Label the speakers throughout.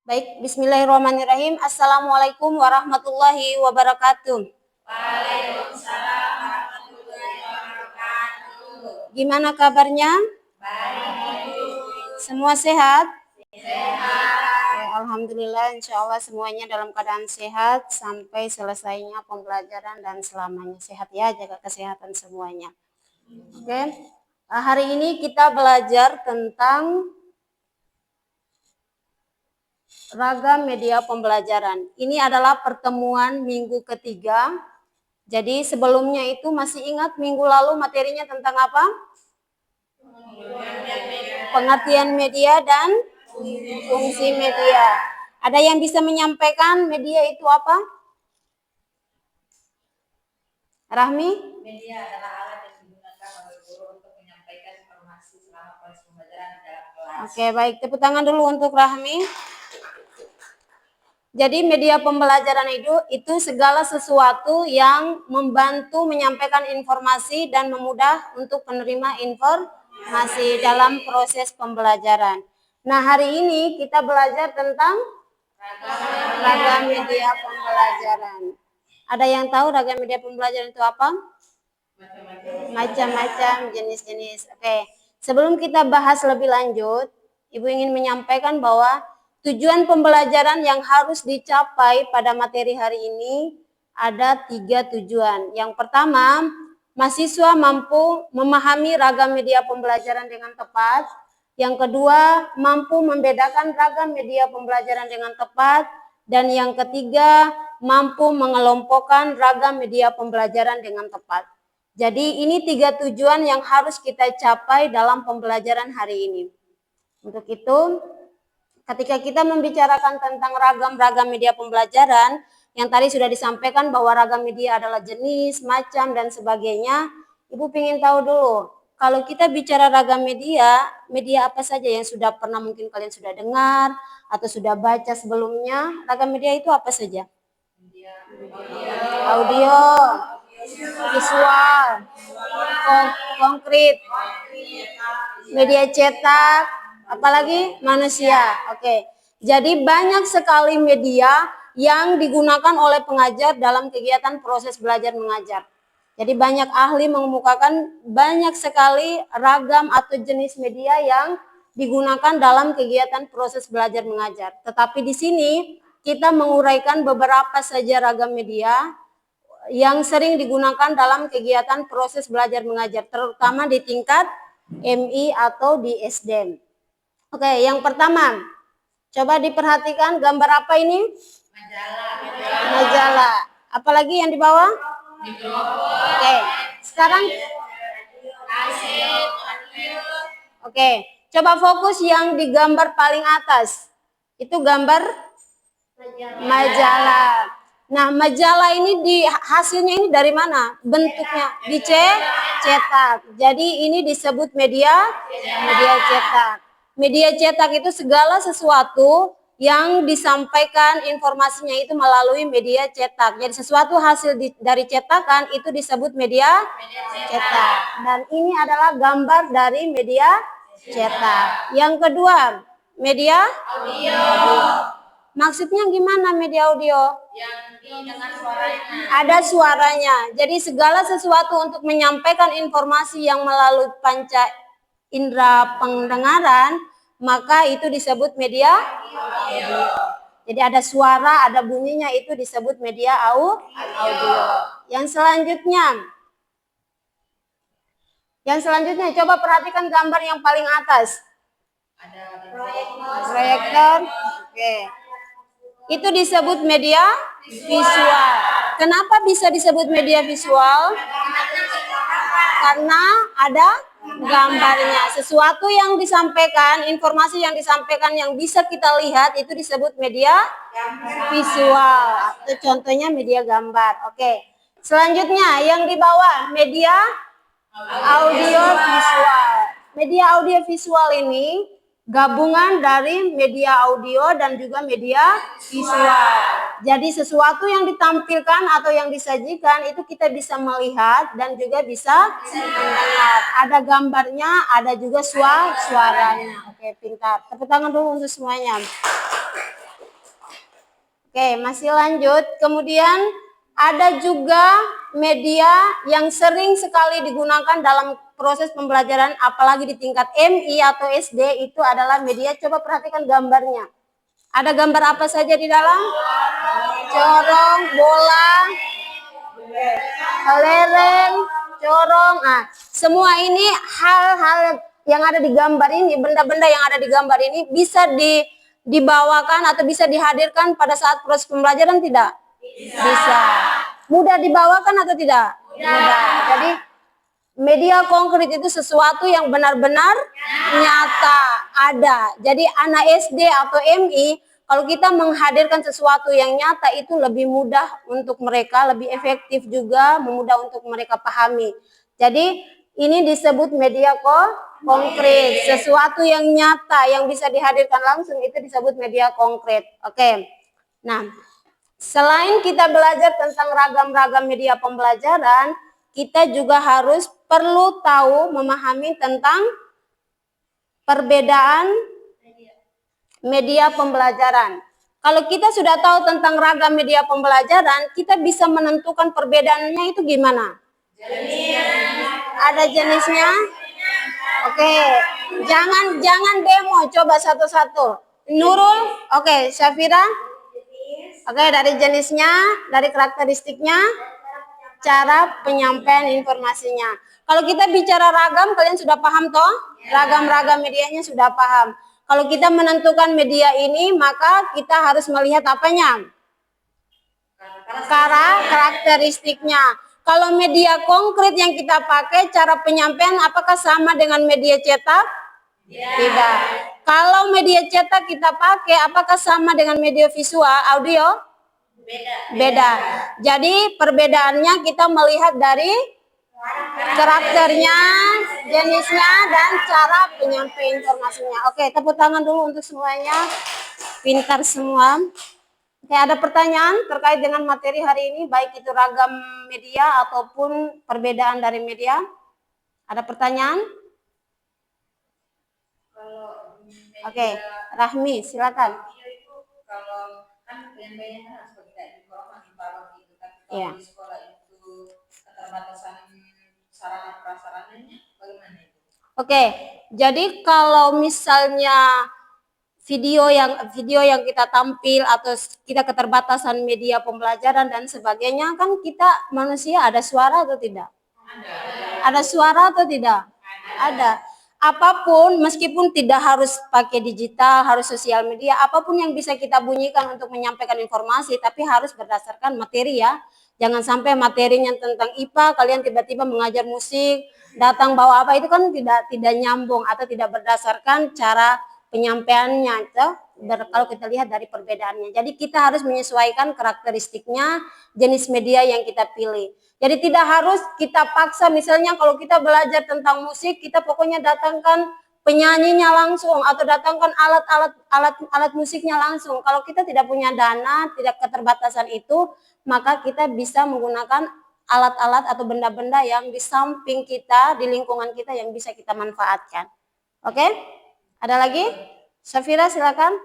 Speaker 1: Baik, bismillahirrahmanirrahim. Assalamualaikum warahmatullahi wabarakatuh.
Speaker 2: Waalaikumsalam warahmatullahi wabarakatuh.
Speaker 1: Gimana kabarnya?
Speaker 2: Baik.
Speaker 1: Semua sehat?
Speaker 2: Sehat.
Speaker 1: Alhamdulillah, insya Allah semuanya dalam keadaan sehat sampai selesainya pembelajaran dan selamanya sehat ya, jaga kesehatan semuanya. Oke, hari ini kita belajar tentang ragam media pembelajaran. Ini adalah pertemuan minggu ketiga. Jadi sebelumnya itu masih ingat minggu lalu materinya tentang apa? Pengertian media dan fungsi media. Ada yang bisa menyampaikan media itu apa? Rahmi?
Speaker 2: Media adalah alat yang digunakan oleh guru untuk menyampaikan informasi selama proses pembelajaran di dalam kelas.
Speaker 1: Oke, baik. Tepuk tangan dulu untuk Rahmi. Jadi media pembelajaran itu segala sesuatu yang membantu menyampaikan informasi dan memudah untuk penerima informasi dalam proses pembelajaran. Nah, hari ini kita belajar tentang ragam media pembelajaran. Ada yang tahu ragam media pembelajaran itu apa? Macam-macam jenis-jenis. Oke, sebelum kita bahas lebih lanjut, Ibu ingin menyampaikan bahwa tujuan pembelajaran yang harus dicapai pada materi hari ini ada 3 tujuan. Yang pertama, mahasiswa mampu memahami ragam media pembelajaran dengan tepat. Yang kedua, mampu membedakan ragam media pembelajaran dengan tepat. Dan yang ketiga, mampu mengelompokkan ragam media pembelajaran dengan tepat. Jadi ini 3 tujuan yang harus kita capai dalam pembelajaran hari ini. Untuk itu, ketika kita membicarakan tentang ragam-ragam media pembelajaran, yang tadi sudah disampaikan bahwa ragam media adalah jenis, macam, dan sebagainya, Ibu ingin tahu dulu, kalau kita bicara ragam media, media apa saja yang sudah pernah mungkin kalian sudah dengar, atau sudah baca sebelumnya, ragam media itu apa saja? Audio, visual, konkret, media cetak, apalagi manusia. Oke. Jadi banyak sekali media yang digunakan oleh pengajar dalam kegiatan proses belajar mengajar. Jadi banyak ahli mengemukakan banyak sekali ragam atau jenis media yang digunakan dalam kegiatan proses belajar mengajar. Tetapi di sini kita menguraikan beberapa saja ragam media yang sering digunakan dalam kegiatan proses belajar mengajar, terutama di tingkat MI atau di SDM. Oke, yang pertama, coba diperhatikan gambar apa ini? Majalah. Apalagi yang di bawah? Oke, sekarang oke, coba fokus yang di gambar paling atas. Itu gambar majalah. Nah, majalah ini hasilnya ini dari mana? Bentuknya dicetak. Jadi ini disebut media cetak. Media cetak itu segala sesuatu yang disampaikan informasinya itu melalui media cetak. Jadi sesuatu hasil dari cetakan itu disebut media cetak. Dan ini adalah gambar dari media cetak. Yang kedua, media audio. Maksudnya gimana media audio?
Speaker 2: Yang didengar suaranya.
Speaker 1: Ada suaranya. Jadi segala sesuatu untuk menyampaikan informasi yang melalui panca indera pendengaran, maka itu disebut media audio. Jadi ada suara, ada bunyinya, itu disebut media audio. Yang selanjutnya coba perhatikan gambar yang paling atas.
Speaker 2: Ada
Speaker 1: Proyektor. Oke. Itu disebut media visual. Kenapa bisa disebut media visual? Karena ada gambarnya. Sesuatu yang disampaikan, informasi yang disampaikan yang bisa kita lihat itu disebut media visual. Atau contohnya media gambar. Oke. Selanjutnya yang di bawah media audio visual. Media audio visual ini gabungan dari media audio dan juga media visual. Jadi sesuatu yang ditampilkan atau yang disajikan itu kita bisa melihat dan juga bisa mendengar. Ada gambarnya, ada juga suaranya. Oke, pintar. Tepuk tangan dulu untuk semuanya. Oke, masih lanjut. Kemudian ada juga media yang sering sekali digunakan dalam proses pembelajaran, apalagi di tingkat MI atau SD, itu adalah media. Coba perhatikan gambarnya. Ada gambar apa saja di dalam? Corong, bola, kelereng, corong. Semua ini hal-hal yang ada di gambar ini, benda-benda yang ada di gambar ini bisa dibawakan atau bisa dihadirkan pada saat proses pembelajaran tidak? Bisa. Mudah dibawakan atau tidak? Mudah. Jadi media konkret itu sesuatu yang benar-benar nyata, ada. Jadi anak SD atau MI, kalau kita menghadirkan sesuatu yang nyata itu lebih mudah untuk mereka, lebih efektif juga, mudah untuk mereka pahami. Jadi ini disebut media konkret, sesuatu yang nyata yang bisa dihadirkan langsung itu disebut media konkret. Oke. Nah, selain kita belajar tentang ragam-ragam media pembelajaran, kita juga harus perlu tahu, memahami tentang perbedaan media pembelajaran. Kalau kita sudah tahu tentang ragam media pembelajaran, kita bisa menentukan perbedaannya itu gimana? Ada jenisnya? Oke, jangan demo, coba satu-satu. Nurul, oke, Syafira, oke, dari jenisnya, dari karakteristiknya, cara penyampaian informasinya. Kalau kita bicara ragam, kalian sudah paham toh? Ragam-ragam medianya sudah paham. Kalau kita menentukan media ini, maka kita harus melihat apanya? Karakteristiknya. Kalau media konkret yang kita pakai, cara penyampaian apakah sama dengan media cetak? Tidak. Kalau media cetak kita pakai, apakah sama dengan media visual, audio? Beda. Jadi perbedaannya kita melihat dari karakternya, jenisnya, dan cara penyampaian informasinya. Oke, tepuk tangan dulu untuk semuanya. Pintar semua. Oke, ada pertanyaan terkait dengan materi hari ini, baik itu ragam media ataupun perbedaan dari media? Ada pertanyaan? Oke, Rahmi, silakan.
Speaker 2: Kalau kan penyampaiannya kan harus kayak di kolom gitu kan.
Speaker 1: Iya.
Speaker 2: Kalau di sekolah itu keterbatasan sarana prasarananya bagaimana itu?
Speaker 1: Oke, jadi kalau misalnya video yang kita tampil atau kita keterbatasan media pembelajaran dan sebagainya, kan kita manusia ada suara atau tidak? Ada suara atau tidak? Ada. Apapun, meskipun tidak harus pakai digital, harus sosial media, apapun yang bisa kita bunyikan untuk menyampaikan informasi, tapi harus berdasarkan materi ya. Jangan sampai materinya tentang IPA, kalian tiba-tiba mengajar musik, datang bawa apa, itu kan tidak nyambung atau tidak berdasarkan cara penyampaiannya itu. Kalau kita lihat dari perbedaannya. Jadi kita harus menyesuaikan karakteristiknya, jenis media yang kita pilih. Jadi tidak harus kita paksa, misalnya kalau kita belajar tentang musik, kita pokoknya datangkan penyanyinya langsung atau datangkan alat musiknya langsung. Kalau kita tidak punya dana, tidak keterbatasan itu, maka kita bisa menggunakan alat-alat atau benda-benda yang di samping kita, di lingkungan kita yang bisa kita manfaatkan. Oke? Ada lagi? Syafira, silakan.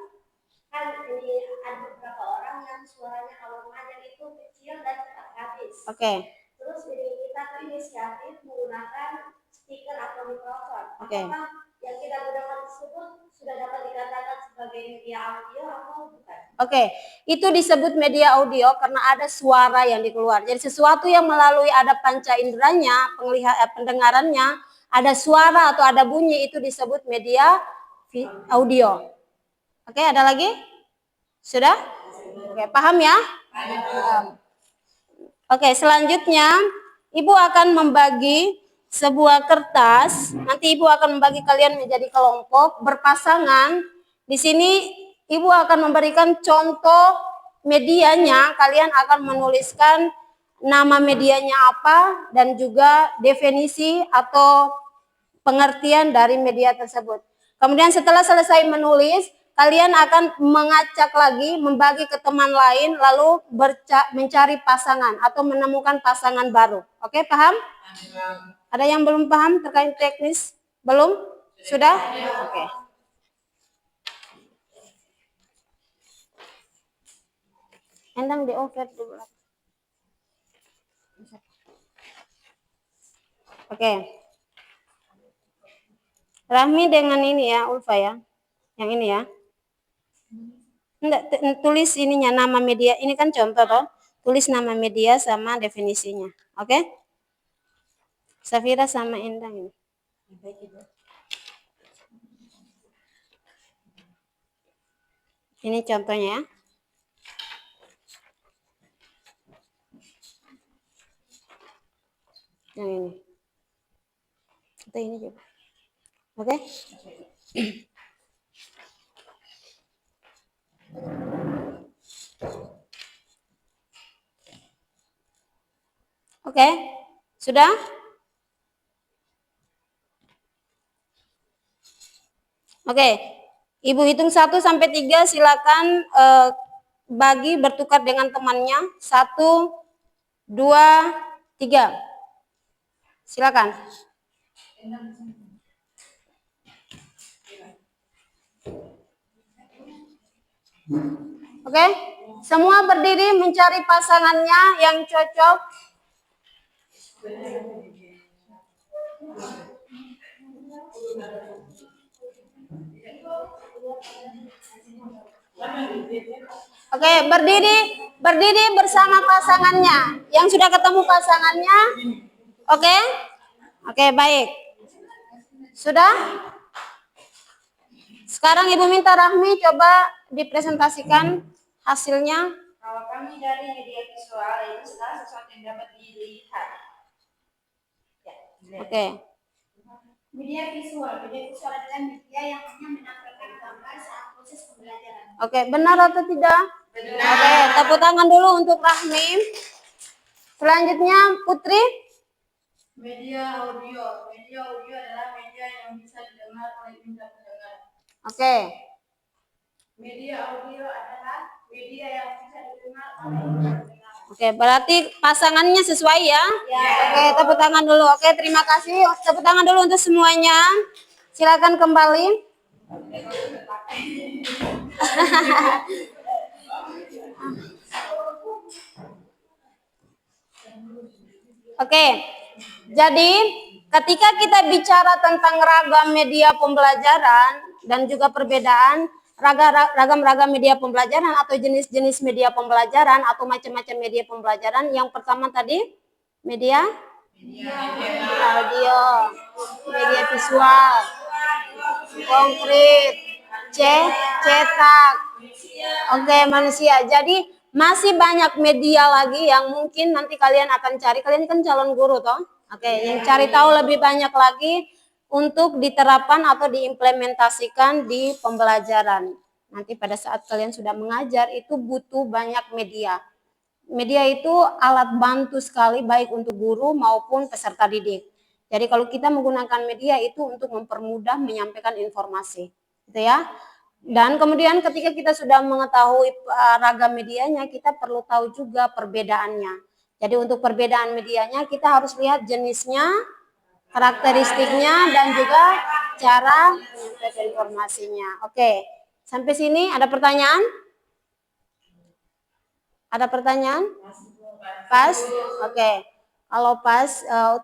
Speaker 3: Kan ini ada beberapa orang yang suaranya kalau mengajar itu kecil dan cepat habis.
Speaker 1: Oke.
Speaker 3: Terus ini kita tuh inisiatif menggunakan speaker atau mikrofon.
Speaker 1: Oke.
Speaker 3: Apakah yang kita gunakan tersebut sudah dapat dikatakan sebagai media audio atau bukan?
Speaker 1: Oke, itu disebut media audio karena ada suara yang dikeluar. Jadi sesuatu yang melalui ada panca inderanya, pendengarannya, ada suara atau ada bunyi, itu disebut media audio. Oke, ada lagi? Sudah? Oke, paham ya? Oke, selanjutnya Ibu akan membagi sebuah kertas. Nanti Ibu akan membagi kalian menjadi kelompok berpasangan. Di sini Ibu akan memberikan contoh medianya. Kalian akan menuliskan nama medianya apa dan juga definisi atau pengertian dari media tersebut. Kemudian setelah selesai menulis, kalian akan mengacak lagi, membagi ke teman lain, lalu mencari pasangan atau menemukan pasangan baru. Oke, paham? Ada yang belum paham terkait teknis? Belum? Sudah? Oke. Endang di over di belakang. Oke. Rahmi dengan ini ya, Ulfa ya. Yang ini ya. Enggak, tulis ininya nama media. Ini kan contoh toh. Tulis nama media sama definisinya. Oke? Safira sama Endang ini. Ini contohnya ya. Yang ini. Atau ini juga. Oke? Oke? Sudah? Oke. Ibu hitung 1 sampai 3, silakan bagi bertukar dengan temannya. 1, 2, 3. Silakan. Oke, semua berdiri mencari pasangannya yang cocok. Oke, berdiri bersama pasangannya. Yang sudah ketemu pasangannya, oke? Oke, baik. Sudah? Sekarang Ibu minta Rahmi coba dipresentasikan hasilnya.
Speaker 2: Kalau kami dari media visual itu segala sesuatu yang dapat dilihat. Ya,
Speaker 1: Oke.
Speaker 3: Media visual adalah media yang hanya menampilkan gambar saat proses pembelajaran.
Speaker 1: Oke, benar atau tidak?
Speaker 2: Benar.
Speaker 1: Oke, tepuk tangan dulu untuk Rahmi. Selanjutnya Putri.
Speaker 2: Media audio. Media audio adalah media yang bisa didengar oleh indera pendengar.
Speaker 1: Oke.
Speaker 2: Media audio adalah media yang bisa didengar oleh indera pendengar.
Speaker 1: Oke, berarti pasangannya sesuai ya?
Speaker 2: Ya.
Speaker 1: Oke, tepuk tangan dulu. Oke, terima kasih. Tepuk tangan dulu untuk semuanya. Silakan kembali. Oke, jadi ketika kita bicara tentang ragam media pembelajaran dan juga perbedaan ragam-ragam media pembelajaran atau jenis-jenis media pembelajaran atau macam-macam media pembelajaran, yang pertama tadi media audio, media visual, konkret, cetak, oke, manusia. Jadi masih banyak media lagi yang mungkin nanti kalian akan cari. Kalian kan calon guru toh? Oke, yang cari tahu lebih banyak lagi untuk diterapkan atau diimplementasikan di pembelajaran. Nanti pada saat kalian sudah mengajar itu butuh banyak media. Media itu alat bantu sekali baik untuk guru maupun peserta didik. Jadi kalau kita menggunakan media itu untuk mempermudah menyampaikan informasi, gitu ya. Dan kemudian ketika kita sudah mengetahui ragam medianya, kita perlu tahu juga perbedaannya. Jadi untuk perbedaan medianya kita harus lihat jenisnya, karakteristiknya, dan juga cara menyampaikan informasinya. Oke, sampai sini ada pertanyaan? Ada pertanyaan? Pas? Oke. Kalau pas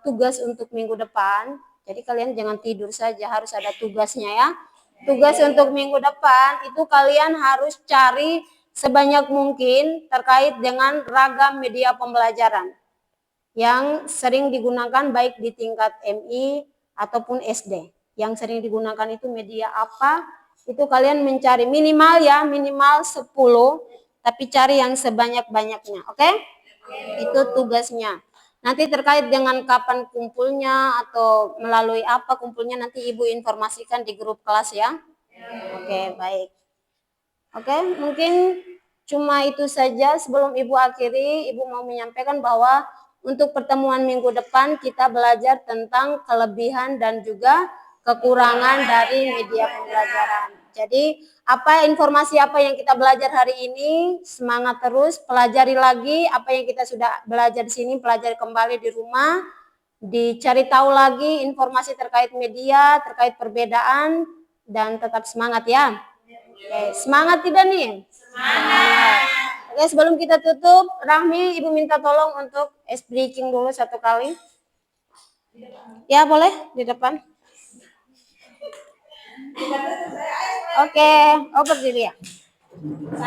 Speaker 1: tugas untuk minggu depan, jadi kalian jangan tidur saja, harus ada tugasnya ya. Tugas untuk minggu depan itu kalian harus cari sebanyak mungkin terkait dengan ragam media pembelajaran yang sering digunakan baik di tingkat MI ataupun SD. Yang sering digunakan itu media apa? Itu kalian mencari minimal ya, minimal 10, tapi cari yang sebanyak-banyaknya, oke? Itu tugasnya. Nanti terkait dengan kapan kumpulnya atau melalui apa kumpulnya nanti Ibu informasikan di grup kelas ya. Oke, baik. Oke, mungkin cuma itu saja. Sebelum Ibu akhiri, Ibu mau menyampaikan bahwa untuk pertemuan minggu depan kita belajar tentang kelebihan dan juga kekurangan dari media pembelajaran. Jadi informasi apa yang kita belajar hari ini, semangat terus, pelajari lagi apa yang kita sudah belajar di sini, pelajari kembali di rumah, dicari tahu lagi informasi terkait media, terkait perbedaan, dan tetap semangat ya. Oke, semangat tidak nih? Semangat. Oke, sebelum kita tutup, Rahmi, Ibu minta tolong untuk ice breaking dulu 1 kali. Ya, boleh di depan. Oke, berdiri ya.
Speaker 2: 1, 2, 3.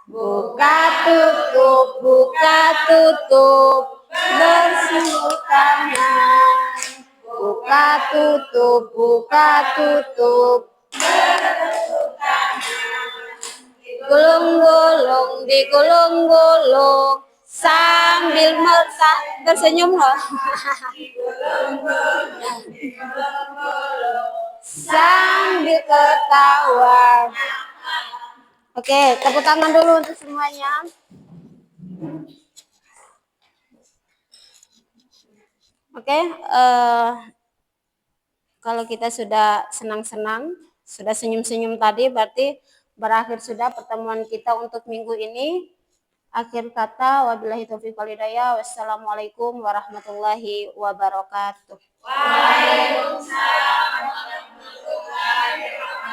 Speaker 1: Buka tutup, bersih tangan. Buka tutup. Digulung-gulung, sambil tersenyum loh. Sambil ketawa. Oke, tepuk tangan dulu untuk semuanya. Oke, kalau kita sudah senang-senang, sudah senyum-senyum tadi, berarti berakhir sudah pertemuan kita untuk minggu ini. Akhir kata, wabillahi taufiq wal hidayah. Wassalamualaikum warahmatullahi wabarakatuh.
Speaker 2: Waalaikumsalam warahmatullahi wabarakatuh.